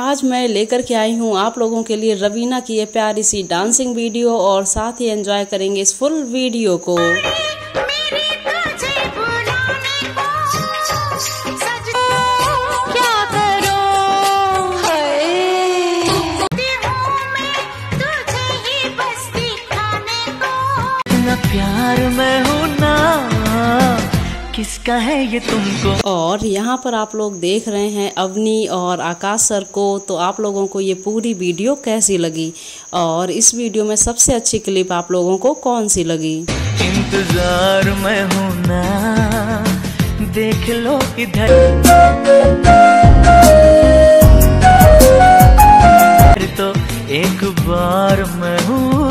आज मैं लेकर के आई हूँ आप लोगों के लिए रवीना की ये प्यारी सी डांसिंग वीडियो और साथ ही एंजॉय करेंगे इस फुल वीडियो को। प्यार में हूँ ना, किसका है ये तुमको। और यहाँ पर आप लोग देख रहे हैं अवनी और आकाश सर को। तो आप लोगों को ये पूरी वीडियो कैसी लगी और इस वीडियो में सबसे अच्छी क्लिप आप लोगों को कौन सी लगी? इंतजार में हूँ ना, देख लो इधर तो एक बार मैं हूँ